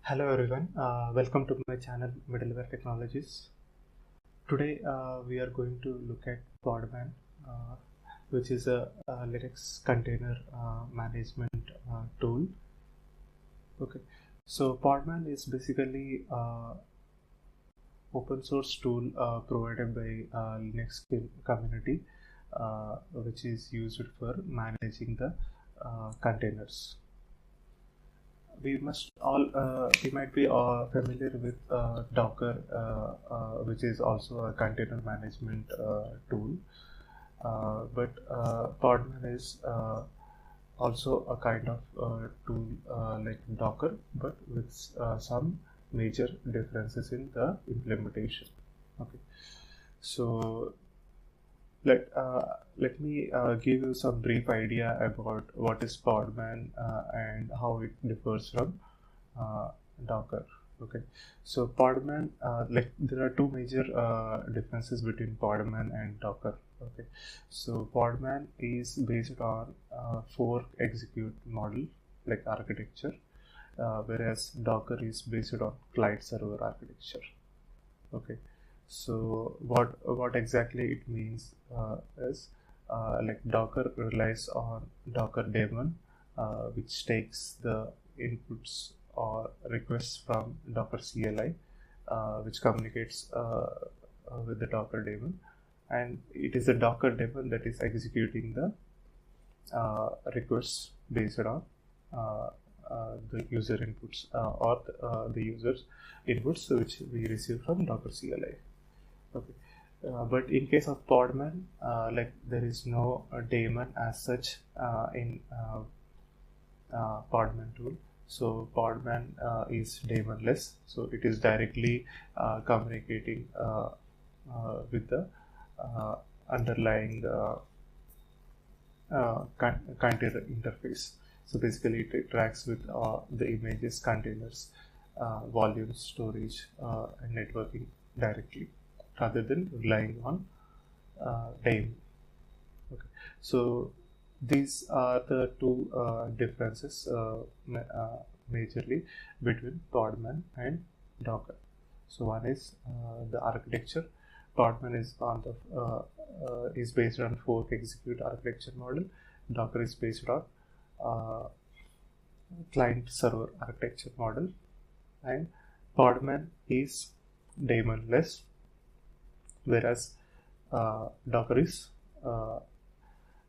Hello everyone, welcome to my channel Middleware Technologies. Today we are going to look at Podman, which is a Linux container management tool. Okay, so Podman is basically open source tool provided by Linux community, which is used for managing the containers. We might be familiar with Docker, which is also a container management tool, but Podman is also a kind of tool like Docker, but with some major differences in the implementation. Okay, so let me give you some brief idea about what is Podman and how it differs from Docker. Okay, so Podman, there are two major differences between Podman and Docker. Okay, so Podman is based on fork execute model like architecture, whereas Docker is based on client server architecture. Okay, so what exactly it means is like Docker relies on Docker daemon, which takes the inputs or requests from Docker CLI, which communicates with the Docker daemon, and it is the Docker daemon that is executing the requests based on the user inputs or the users inputs which we receive from Docker CLI. Okay, but in case of Podman, there is no daemon as such in Podman tool. So Podman is daemonless. So it is directly communicating with the underlying container interface. So basically, it interacts with the images, containers, volume, storage, and networking directly, rather than relying on daemon. Okay, so these are the two differences majorly between Podman and Docker. So one is the architecture. Podman is on the is based on fork execute architecture model. Docker is based on client server architecture model, and Podman is daemonless, whereas Docker is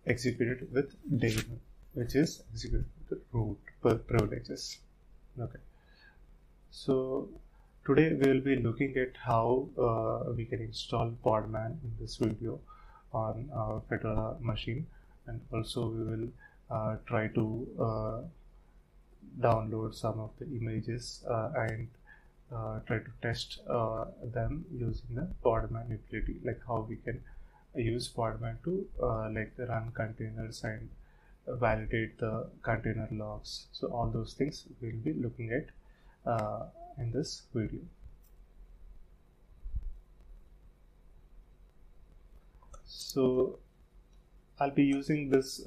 executed with daemon, which is executed with root privileges. Okay, so today we will be looking at how we can install Podman in this video on our Fedora machine, and also we will try to download some of the images and try to test them using the Podman utility, like how we can use Podman to run containers and validate the container logs. So all those things we'll be looking at in this video. So I'll be using this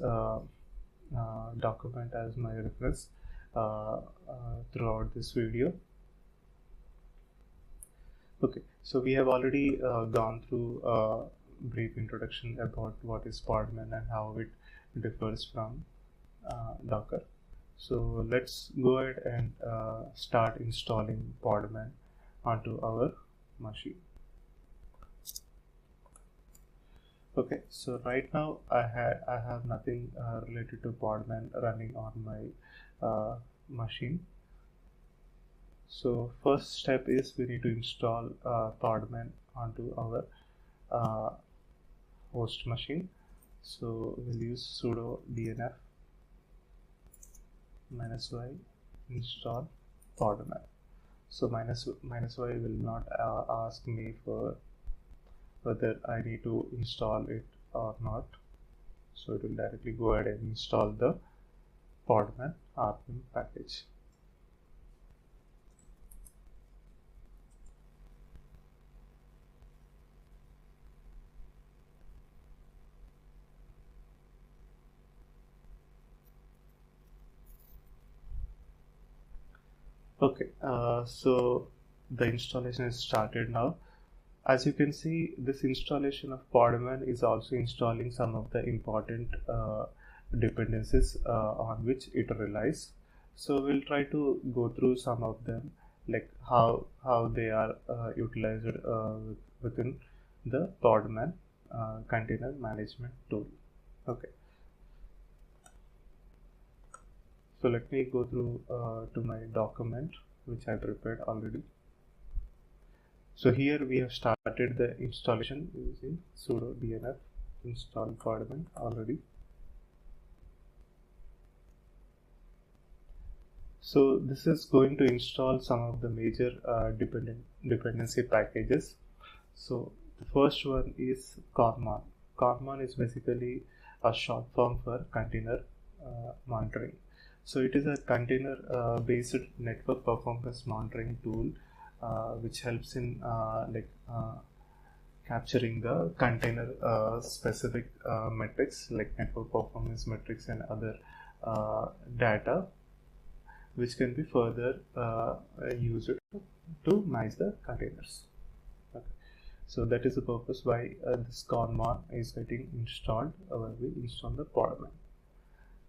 document as my reference throughout this video. Okay, so we have already gone through a brief introduction about what is Podman and how it differs from Docker. So let's go ahead and start installing Podman onto our machine. Okay, so right now I have nothing related to Podman running on my machine. So first step is we need to install Podman onto our host machine. So we'll use sudo dnf -y install Podman. So -y will not ask me for whether I need to install it or not. So it will directly go ahead and install the Podman RPM package. Okay, so the installation is started now. As you can see, this installation of Podman is also installing some of the important dependencies on which it relies. So we'll try to go through some of them, like how they are utilized within the Podman container management tool. Okay, so let me go through to my document which I prepared already. So here we have started the installation using sudo dnf install Podman already. So this is going to install some of the major dependency packages. So the first one is Podman. Podman is basically a short form for container monitoring. So it is a container based network performance monitoring tool which helps in capturing the container specific metrics like network performance metrics and other data which can be further used to manage the containers. Okay. So that is the purpose why this Podman is getting installed when we install the Podman.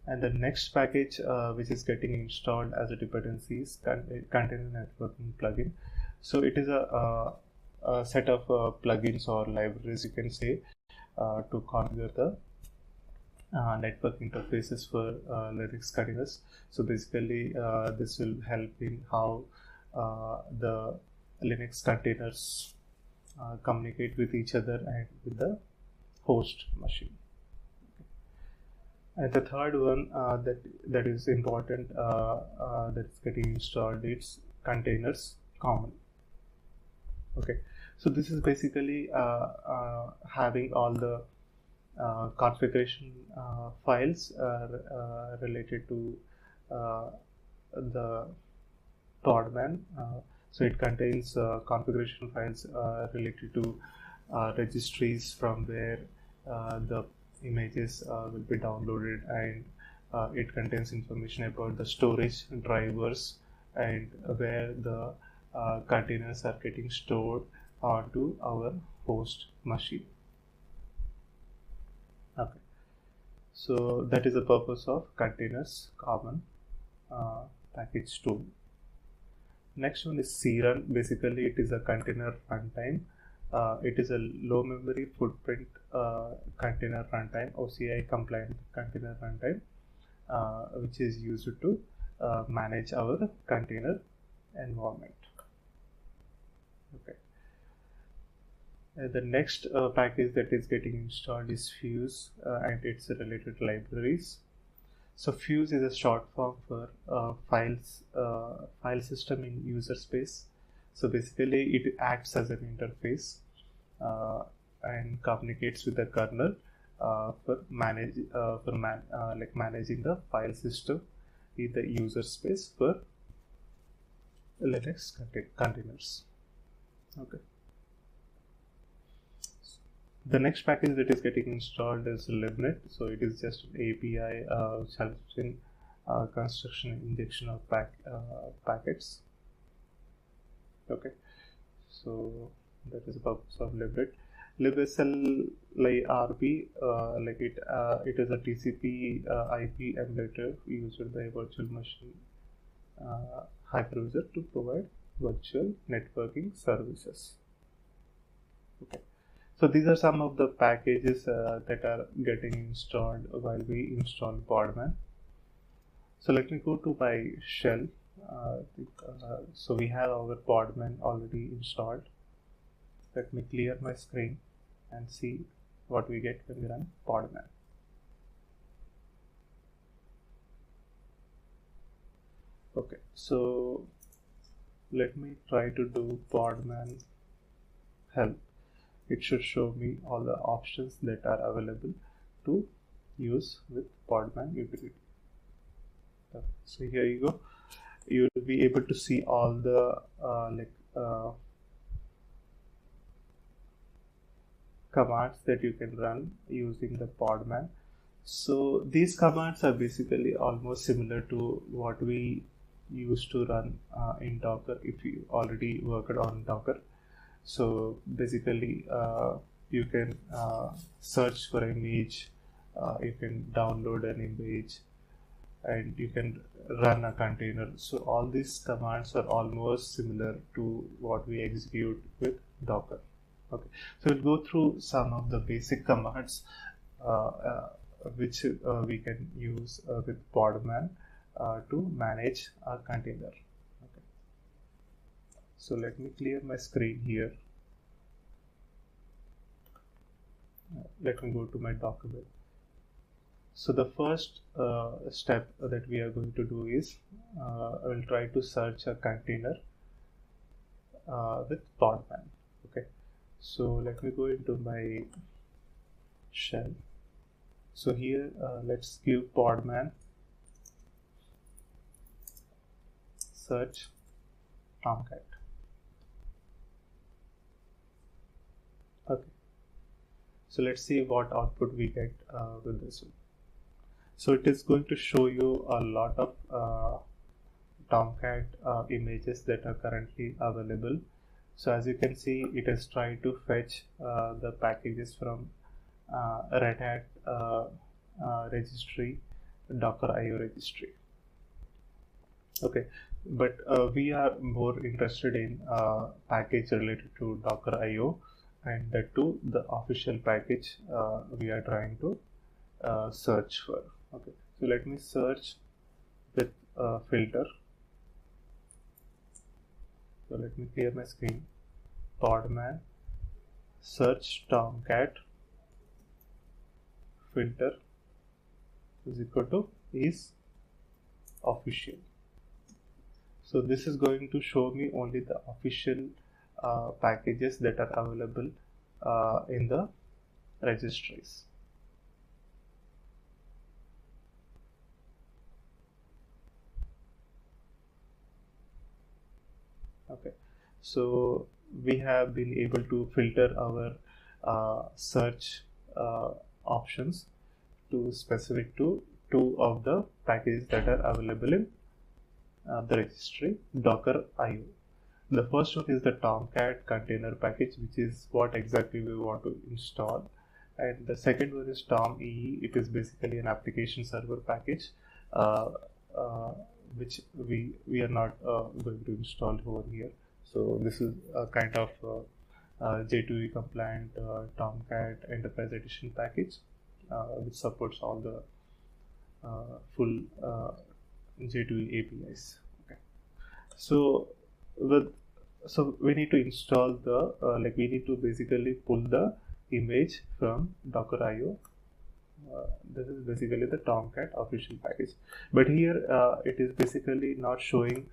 And the next package which is getting installed as a dependency is container networking plugin. So it is a set of plugins or libraries, you can say, to configure the network interfaces for Linux containers. So basically this will help in how the Linux containers communicate with each other and with the host machine. And the third one that is important that's getting installed, it's containers common. Okay, so this is basically having all the configuration files related to the Podman. So it contains configuration files related to registries from where the images will be downloaded, and it contains information about the storage drivers and where the containers are getting stored onto our host machine. Okay, so that is the purpose of containers common package tool. Next one is crun. Basically it is a container runtime. It is a low memory footprint container runtime, OCI compliant container runtime, which is used to manage our container environment. Okay. The next package that is getting installed is Fuse and its related libraries. So Fuse is a short form for file system in user space. So basically it acts as an interface and communicates with the kernel for managing the file system in the user space for Linux containers. Okay. The next package that is getting installed is libnet. So it is just an API which helps in construction and injection of packets. Okay, so that is the purpose of libnet. libsl like RB, it is a TCP IP emulator used by a virtual machine hypervisor to provide virtual networking services. Okay. So these are some of the packages that are getting installed while we install Podman. So let me go to my shell. So we have our Podman already installed. Let me clear my screen and see what we get when we run Podman. Okay, so let me try to do Podman help. It should show me all the options that are available to use with Podman utility. So here you go. You will be able to see all the commands that you can run using the Podman. So these commands are basically almost similar to what we used to run in Docker if you already worked on Docker. So basically, you can search for an image, you can download an image, and you can run a container. So all these commands are almost similar to what we execute with Docker. Okay, so we'll go through some of the basic commands uh, uh, which we can use with Podman to manage a container. Okay. So let me clear my screen here. Let me go to my document. So the first step that we are going to do is I will try to search a container with Podman. Okay, so let me go into my shell. So here let's give Podman search Tomcat. Okay, so let's see what output we get with this one. So it is going to show you a lot of Tomcat images that are currently available. So as you can see, it has tried to fetch the packages from Red Hat registry, Docker IO registry. Okay, but we are more interested in package related to Docker IO, and that too the official package we are trying to search for. Okay, so let me search with filter. So let me clear my screen. Podman search Tomcat filter is equal to is official. So this is going to show me only the official packages that are available in the registries. Okay, so we have been able to filter our search options to specific to two of the packages that are available in the registry Docker IO. The first one is the Tomcat container package, which is what exactly we want to install, and the second one is TomEE. It is basically an application server package uh, uh, which we are not going to install over here. So this is a kind of J2E compliant Tomcat Enterprise Edition package which supports all the full J2E APIs. Okay, so we need to install the we need to basically pull the image from Docker IO. This is basically the Tomcat official package, but here it is basically not showing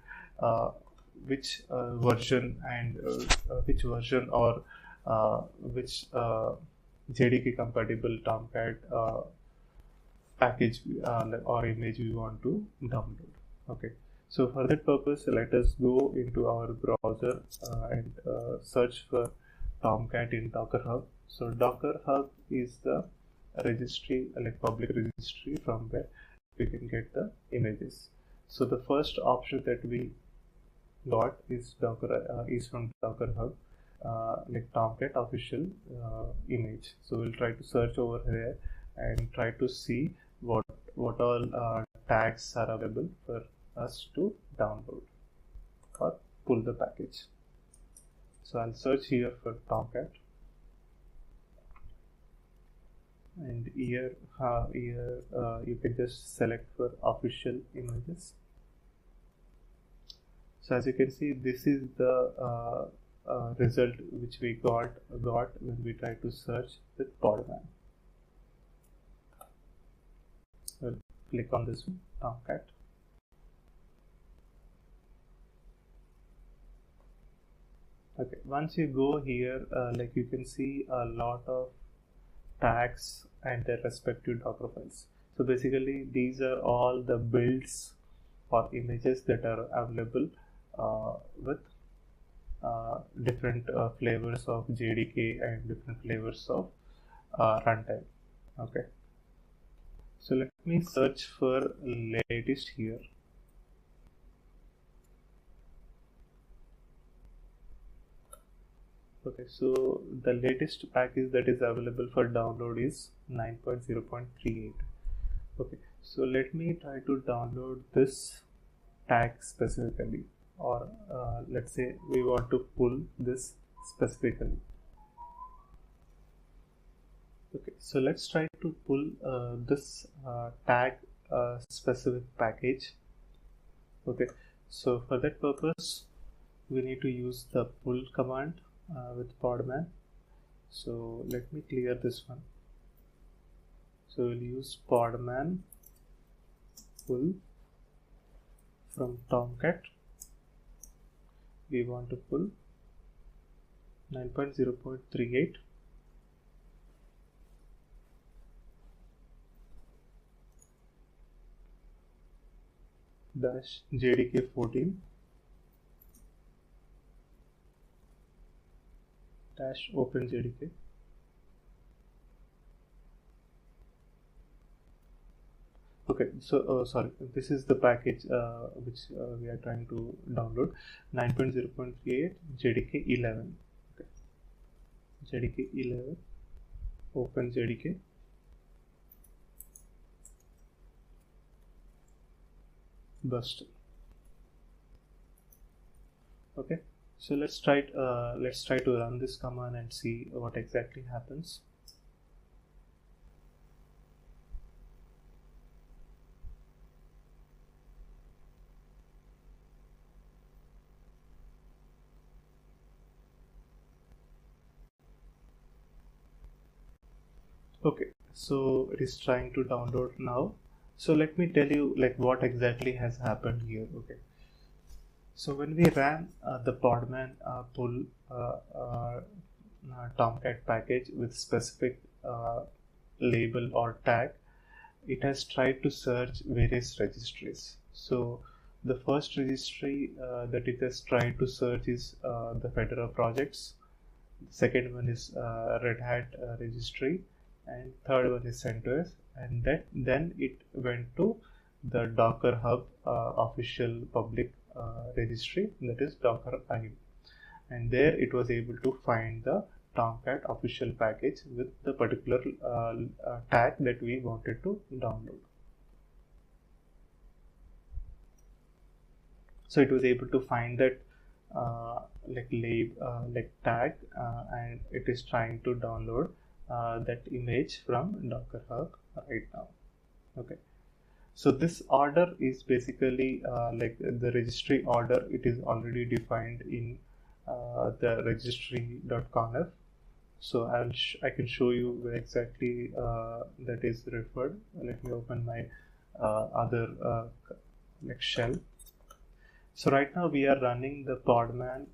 which version and which version or which JDK compatible Tomcat package or image we want to download. Okay, so for that purpose, let us go into our browser and search for Tomcat in Docker Hub. So Docker Hub is the registry, like public registry, from where we can get the images. So the first option that we got is Docker is from Docker Hub, like Tomcat official image. So we'll try to search over here and try to see what all tags are available for us to download or pull the package. So I'll search here for Tomcat, and here you can just select for official images. So as you can see, this is the result which we got when we try to search with Podman. We'll click on this one, Tomcat. Okay, once you go here, like you can see a lot of tags and their respective Docker files. So basically, these are all the builds or images that are available with different flavors of JDK and different flavors of runtime. Okay, so let me search for latest here. Okay, so the latest package that is available for download is 9.0.38. Okay, so let me try to download this tag specifically, or let's say we want to pull this specifically. Okay, so let's try to pull this tag specific package. Okay, so for that purpose we need to use the pull command with Podman. So let me clear this one. So we'll use Podman pull from Tomcat. We want to pull 9.0.38 dash JDK 14 dash open JDK. Okay, so sorry, this is the package which we are trying to download, 9.0.38 JDK 11. Okay, JDK 11 open JDK. Bust. Okay, so let's try to run this command and see what exactly happens. Okay, so it is trying to download now. So let me tell you like what exactly has happened here. Okay, so when we ran the Podman pull Tomcat package with specific label or tag, it has tried to search various registries. So the first registry that it has tried to search is the Fedora projects. The second one is Red Hat registry, and third one is CentOS. And then it went to the Docker Hub official public registry, that is Docker IO, and there it was able to find the Tomcat official package with the particular tag that we wanted to download. So it was able to find that like tag, and it is trying to download that image from Docker Hub right now. Okay, so this order is basically like the registry order. It is already defined in the registry.conf. So I can show you where exactly that is referred. Let me open my other like shell. So right now we are running the Podman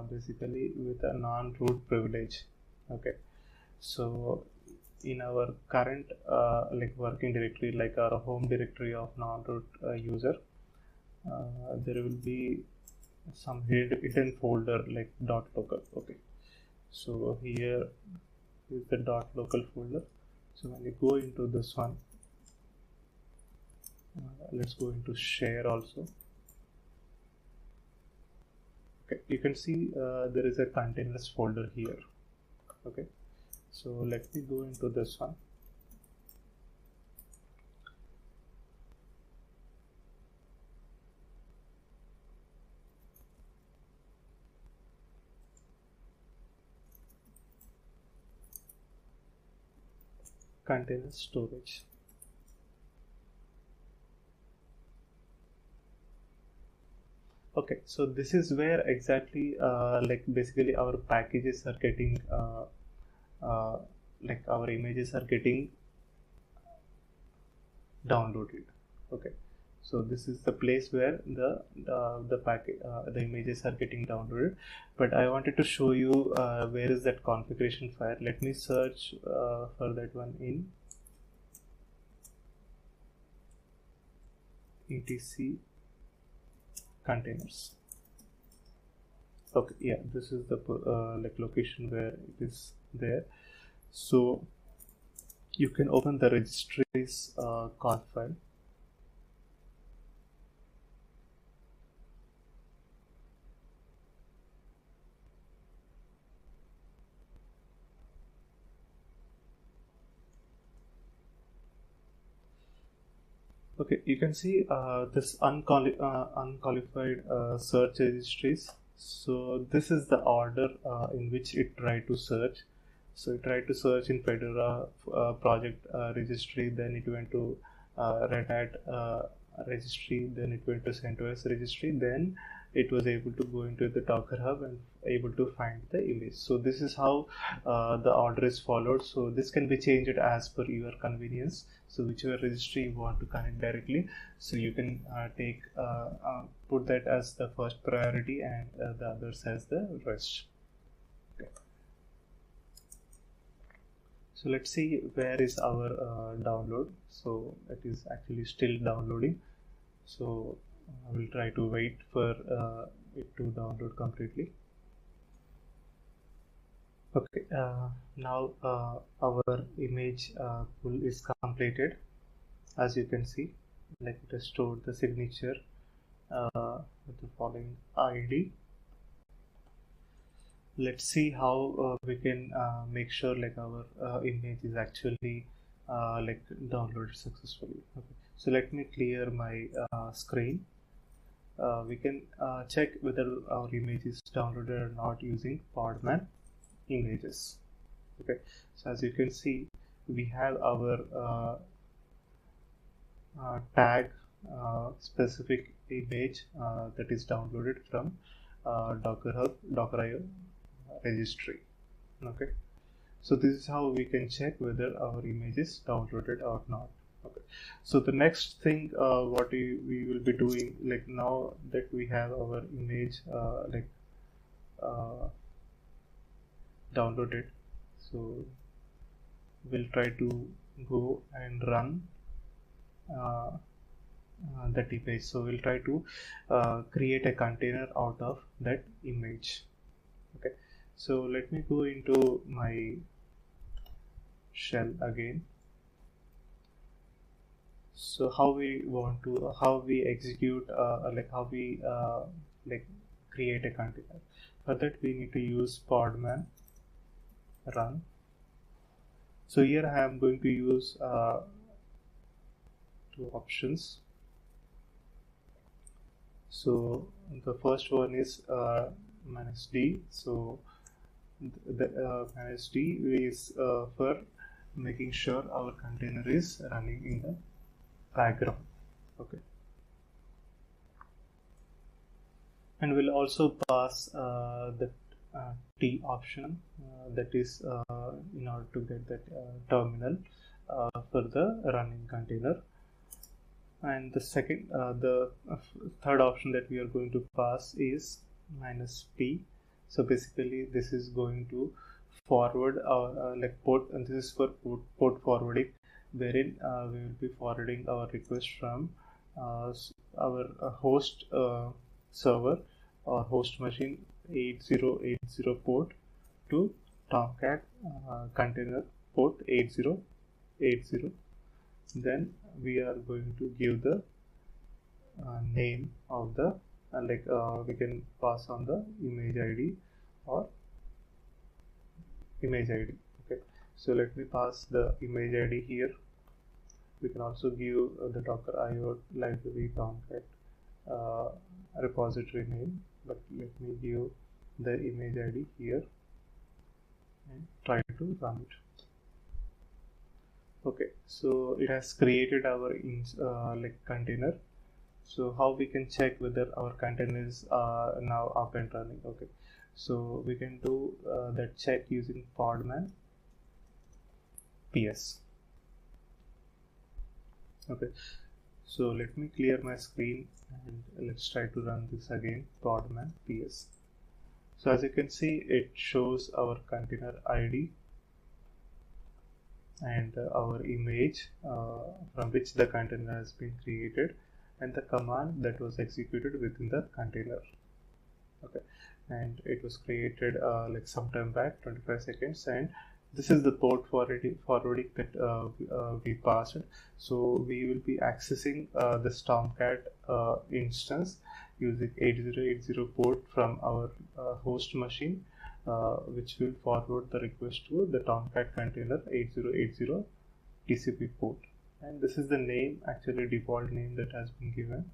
basically with a non-root privilege. Okay, so in our current like working directory, like our home directory of non-root user, there will be some hidden folder like .local. Okay, so here is the .local folder. So when you go into this one, let's go into share also. Okay, you can see there is a containers folder here. Okay, so let me go into this one. Container storage. Okay, so this is where exactly like basically our packages are getting like our images are getting downloaded. Okay, so this is the place where the package the images are getting downloaded, but I wanted to show you where is that configuration file. Let me search for that one in etc containers. Okay, yeah, this is the like location where it is there. So you can open the registries conf file. Okay, you can see this unqualified search registries. So this is the order in which it tried to search. So it tried to search in Fedora project registry, then it went to Red Hat registry, then it went to CentOS registry, then it was able to go into the Docker Hub and able to find the image. So this is how the order is followed. So this can be changed as per your convenience. So whichever registry you want to connect directly, so you can put that as the first priority and the others as the rest. Okay. So let's see where is our download. So it is actually still downloading. So I will try to wait for it to download completely. Okay, now our image pull is completed. As you can see, like it has stored the signature with the following ID. Let's see how we can make sure like our image is actually like downloaded successfully. Okay, so let me clear my screen. We can check whether our image is downloaded or not using Podman images. Okay, so as you can see, we have our tag specific image that is downloaded from Docker Hub, Docker.io registry. Okay, so this is how we can check whether our image is downloaded or not. Okay, so the next thing what we will be doing, like now that we have our image downloaded, so we'll try to go and run that image. So we'll try to create a container out of that image. Okay, so let me go into my shell again. So how we want to execute like how we like create a container. For that we need to use Podman run. So here I am going to use two options. So the first one is -d. So the -d is for making sure our container is running in the background. Okay, and we'll also pass the T option that is in order to get that terminal for the running container. And the second third option that we are going to pass is -p. So basically this is going to forward our like port, and this is for port forwarding, wherein we will be forwarding our request from our host server or host machine 8080 port to Tomcat container port 8080. Then we are going to give the name of the we can pass on the image ID or image ID. Okay, so let me pass the image ID here. We can also give the Docker.io library Tomcat repository name, but let me give the image ID here and try to run it. Okay, so it has created our container. So how we can check whether our container is now up and running? Okay, so we can do that check using Podman ps. Okay, so let me clear my screen and let's try to run this again, Podman ps. So as you can see, it shows our container ID and our image from which the container has been created, and the command that was executed within the container. Okay, and it was created like sometime back, 25 seconds, and this is the port forwarding that we passed. So we will be accessing this Tomcat instance using 8080 port from our host machine, which will forward the request to the Tomcat container 8080 TCP port. and this is the name, actually default name that has been given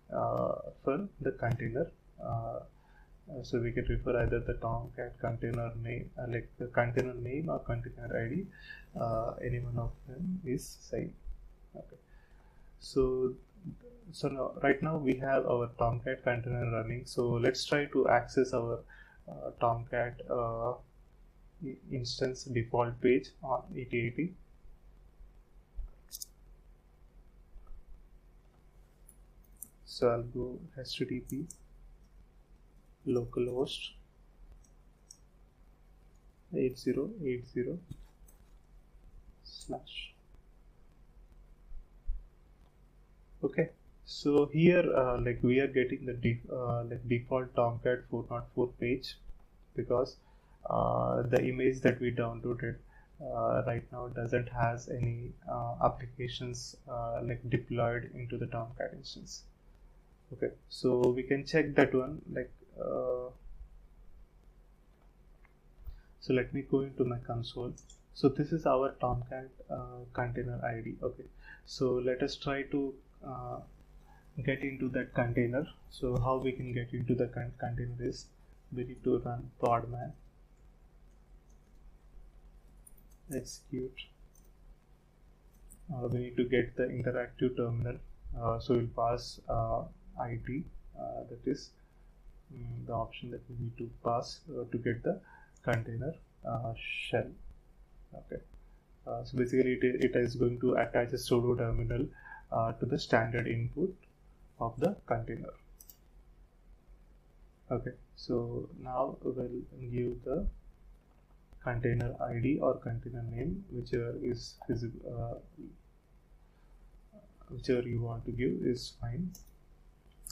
for the container. So we can refer either the Tomcat container name, like the container name or container ID. Any one of them is same. Okay. So now, right now we have our Tomcat container running. So let's try to access our Tomcat instance default page on 8080. So I'll go http localhost 8080 / okay. So here like we are getting the like default Tomcat 404 page, because the image that we downloaded right now doesn't has any applications like deployed into the Tomcat instance. Okay, so we can check that one, like so let me go into my console. So this is our Tomcat container ID. Okay, so let us try to get into that container. So how we can get into the container is we need to run Podman, execute. We need to get the interactive terminal. So we'll pass ID, that is the option that we need to pass to get the container shell. Okay. So basically it is going to attach a sudo terminal to the standard input of the container. Okay, so now we'll give the container ID or container name, whichever is visible, whichever you want to give is fine.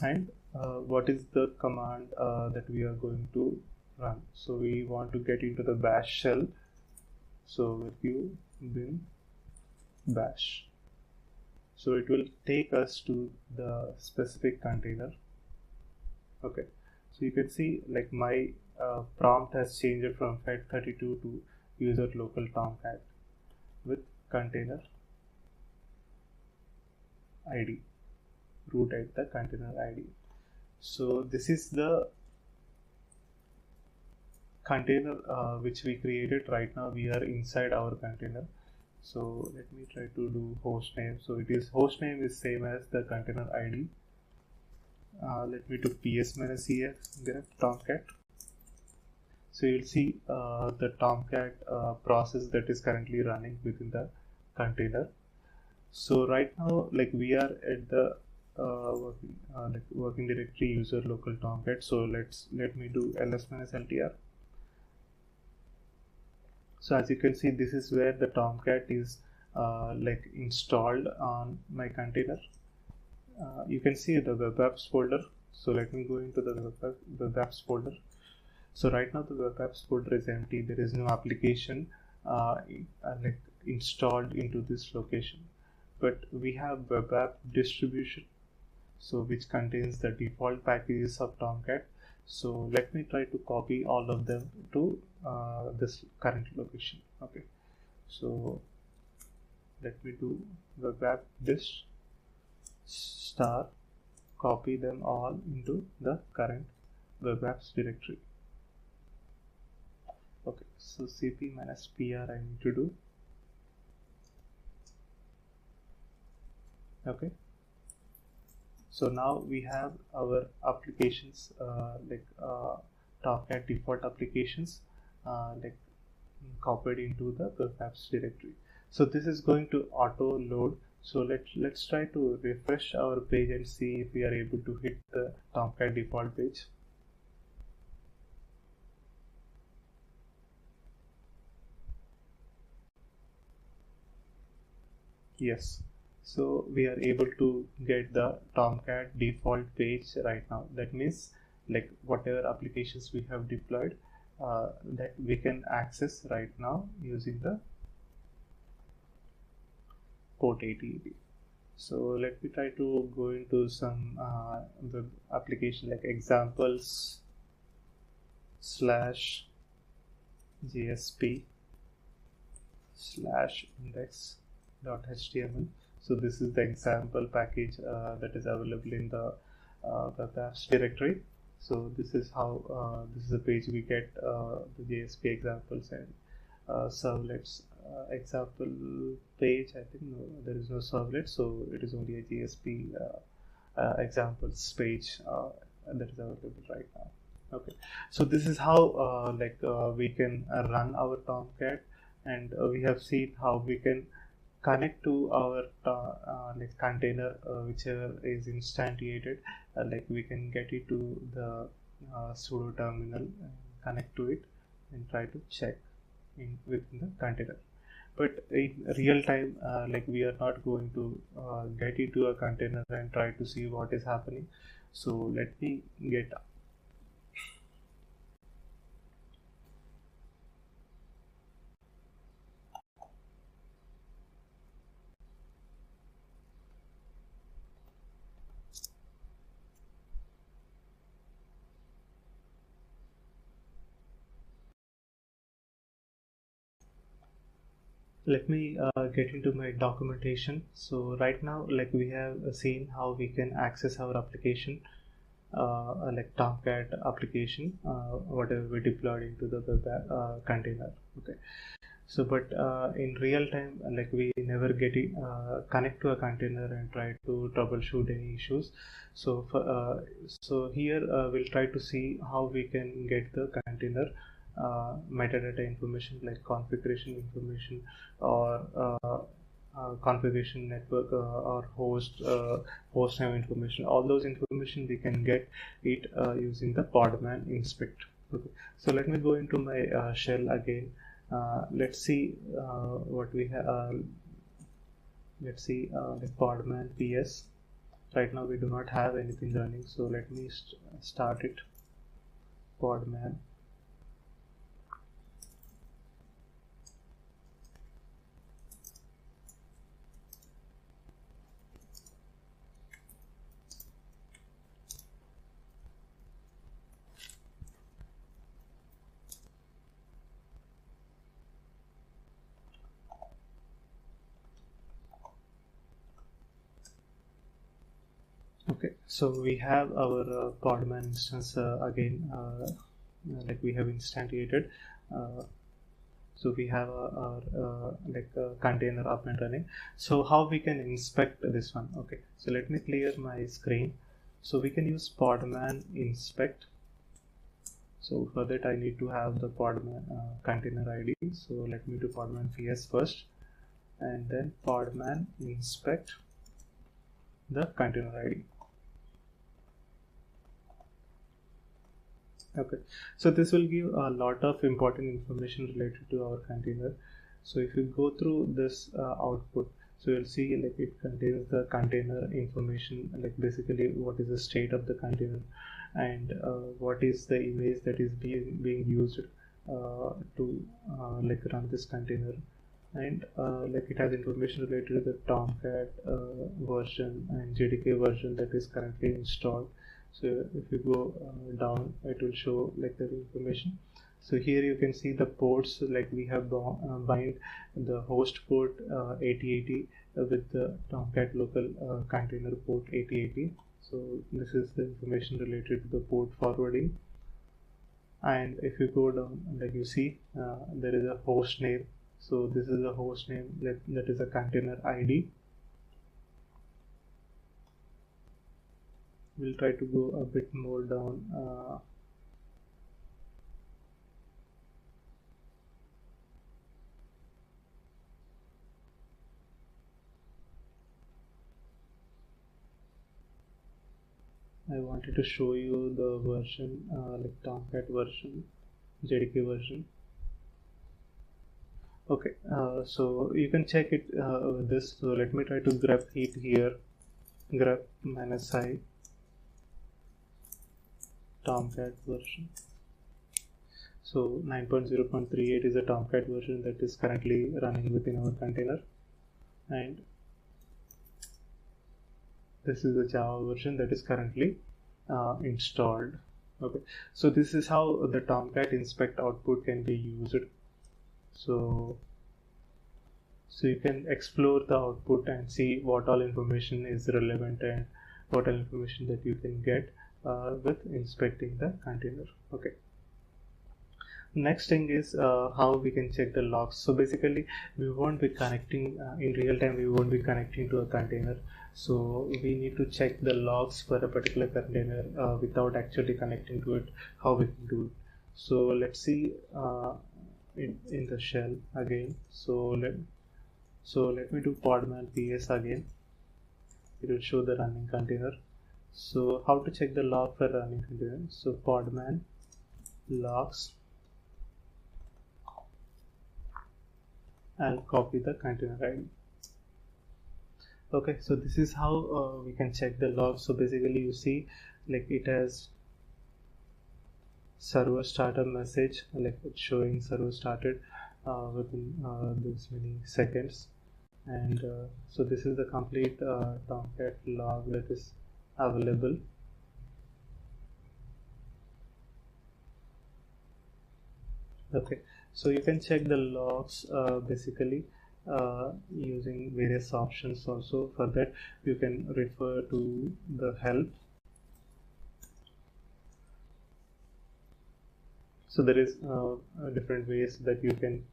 And what is the command that we are going to run? So we want to get into the bash shell, so we'll give bin bash. So it will take us to the specific container. Okay, so you can see like my prompt has changed from fed32 to user local tomcat with container ID, root at the container ID. So this is the container which we created. Right now we are inside our container. So let me try to do host name. So it is host name is same as the container ID. Let me do ps-ef grep tomcat. So you'll see the tomcat process that is currently running within the container. So right now, like we are at the working directory user local tomcat. So let me do ls-ltr. So as you can see, this is where the tomcat is like installed on my container. You can see the web apps folder. So let me go into the web apps folder. So right now the web apps folder is empty. There is no application like installed into this location. But we have web app distribution, so which contains the default packages of Tomcat. So let me try to copy all of them to this current location. Okay, so let me do web app dist star, copy them all into the current web apps directory. Okay, so cp -pr I need to do. Okay, so now we have our applications like Tomcat default applications like copied into the web apps directory. So this is going to auto load. So let's try to refresh our page and see if we are able to hit the Tomcat default page. Yes. So we are able to get the Tomcat default page right now. That means like whatever applications we have deployed that we can access right now using the port 8080. So let me try to go into some web application like examples /JSP/index.html. So this is the example package that is available in the web apps directory. So this is how this is the page we get the JSP examples and servlets example page. I think no, there is no servlet, so it is only a JSP examples page that is available right now. Okay, so this is how we can run our Tomcat, and we have seen how we can connect to our container whichever is instantiated. Like we can get it to the sudo terminal and connect to it and try to check within the container. But in real time, we are not going to get into a container and try to see what is happening. So let me get let me get into my documentation. So right now, like we have seen how we can access our application, like Tomcat application, whatever we deployed into the container. Okay, so but in real time, like we never get it, connect to a container and try to troubleshoot any issues. So so here we'll try to see how we can get the container metadata information like configuration information or configuration network or host name information. All those information we can get it using the Podman inspect. Okay, so let me go into my shell again. Let's see what we have. Let's see the Podman PS. Right now we do not have anything running, so let me start it. Podman. Okay, so we have our Podman instance again, like we have instantiated. So we have our container up and running. So how we can inspect this one? Okay, so let me clear my screen. So we can use Podman inspect. So for that I need to have the Podman container ID. So let me do Podman PS first, and then Podman inspect the container ID. Okay, so this will give a lot of important information related to our container. So if you go through this output, so you'll see like it contains the container information, like basically what is the state of the container and what is the image that is being used to like run this container, and like it has information related to the Tomcat version and JDK version that is currently installed. So if you go down, it will show like the information. So here you can see the ports, like we have bind the host port 8080 with the Tomcat local container port 8080. So this is the information related to the port forwarding. And if you go down, like you see there is a host name. So this is a host name that is a container ID. We'll try to go a bit more down. I wanted to show you the version, like Tomcat version, JDK version. Okay, so you can check it with this. So let me try to grep it here. Grep -i Tomcat version. So 9.0.38 is a Tomcat version that is currently running within our container, and this is the Java version that is currently installed. Okay, so this is how the Tomcat inspect output can be used. So So you can explore the output and see what all information is relevant and what all information that you can get with inspecting the container. Okay. Next thing is how we can check the logs. So basically we won't be connecting in real time, we won't be connecting to a container, so we need to check the logs for a particular container without actually connecting to it. How we can do it? So let's see in the shell again. So let me do podman ps again. It will show the running container. So how to check the log for running container? So podman logs, I'll copy the container ID. Okay, so this is how we can check the log. So basically you see like it has server starter message, like it's showing server started within this many seconds, and so this is the complete Tomcat log that is available. Okay, so you can check the logs basically using various options. Also for that you can refer to the help. So there is different ways that you can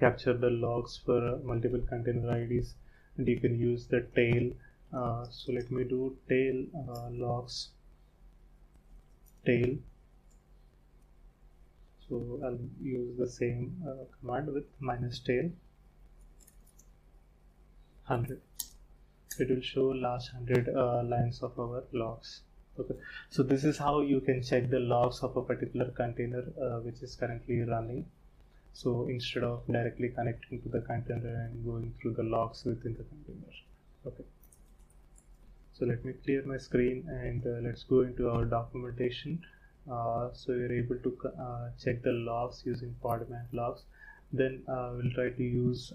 capture the logs for multiple container IDs, and you can use the tail. So let me do tail logs tail. So I'll use the same command with minus tail 100. It will show last 100 lines of our logs. Okay, so this is how you can check the logs of a particular container which is currently running. So instead of directly connecting to the container and going through the logs within the container. Okay, so let me clear my screen and let's go into our documentation. So you're able to check the logs using Podman logs. Then we'll try to use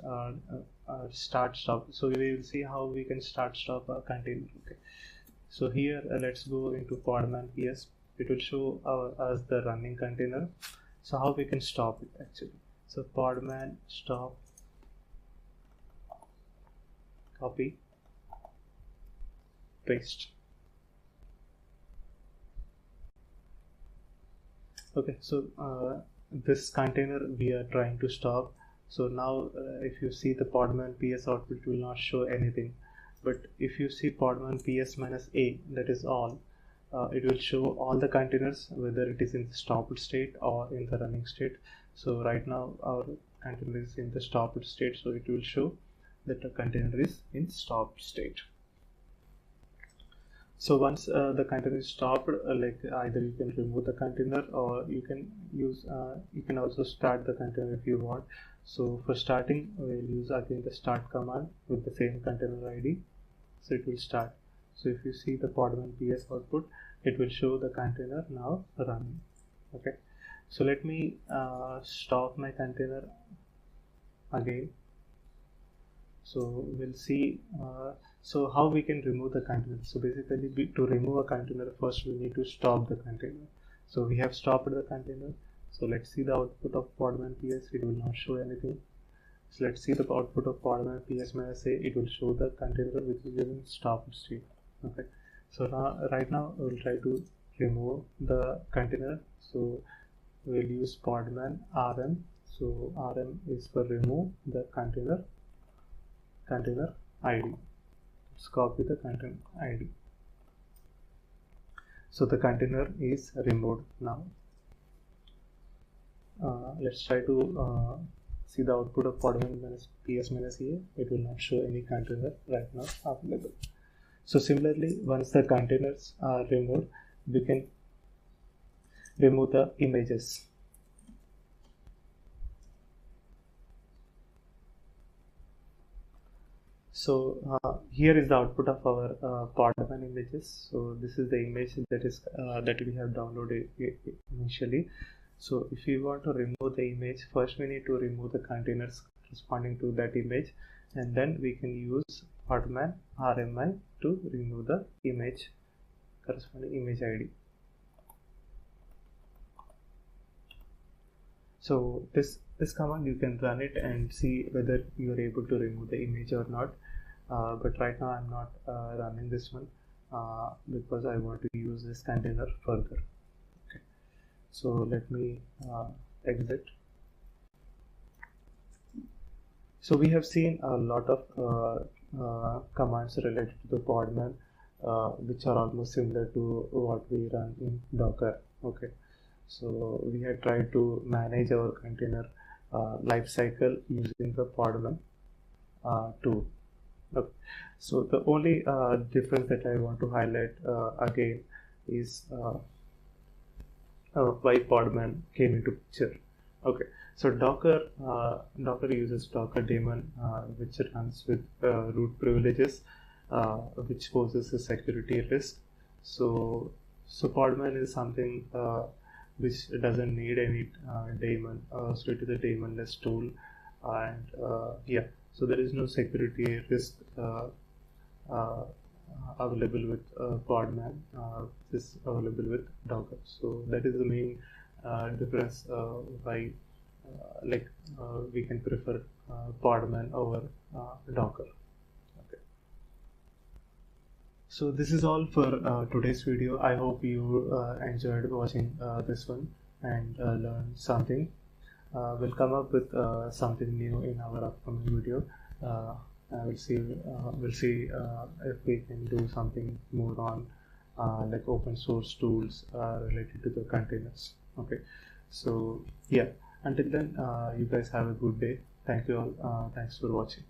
start stop. So we will see how we can start stop a container. Okay, so here let's go into Podman PS. It will show us the running container. So how we can stop it actually? So Podman stop, copy, paste. Okay, so this container we are trying to stop. So now if you see the Podman PS output, it will not show anything. But if you see Podman PS minus A, that is all, it will show all the containers, whether it is in the stopped state or in the running state. So right now our container is in the stopped state, so it will show that the container is in stopped state. So once the container is stopped, like either you can remove the container or you can use you can also start the container if you want. So for starting we'll use again the start command with the same container ID, so it will start. So if you see the Podman PS output, it will show the container now running. Okay, so let me stop my container again. So we'll see so how we can remove the container. So basically to remove a container, first we need to stop the container. So we have stopped the container. So let's see the output of Podman PS. It will not show anything. So let's see the output of Podman PS minus A. It will show the container which is in stopped state. Okay, so now right now we'll try to remove the container. So we'll use Podman RM. So RM is for remove the container ID. Let's copy the container ID. So the container is removed now. Let's try to see the output of Podman minus PS minus A. It will not show any container right now available. So similarly, once the containers are removed, we can remove the images. So here is the output of our Podman images. So this is the image that is that we have downloaded initially. So if you want to remove the image, first we need to remove the containers corresponding to that image, and then we can use Podman RMI to remove the image corresponding image ID. So this command, you can run it and see whether you are able to remove the image or not. But right now I'm not running this one because I want to use this container further. Okay. So let me exit. So we have seen a lot of commands related to the Podman, which are almost similar to what we run in Docker. Okay, so we have tried to manage our container lifecycle using the Podman tool. Okay. So the only difference that I want to highlight again is why Podman came into picture. Okay, so Docker uses Docker daemon, which runs with root privileges, which poses a security risk. So Podman is something which doesn't need any daemon, so it is a daemonless tool, and yeah, so there is no security risk available with Podman. Is available with Docker. So that is the main difference why we can prefer Podman over Docker. Okay. So this is all for today's video. I hope you enjoyed watching this one and learned something. We'll come up with something new in our upcoming video. We'll see if we can do something more on like open source tools related to the containers. Okay, so yeah, until then, you guys have a good day. Thank you all. Thanks for watching.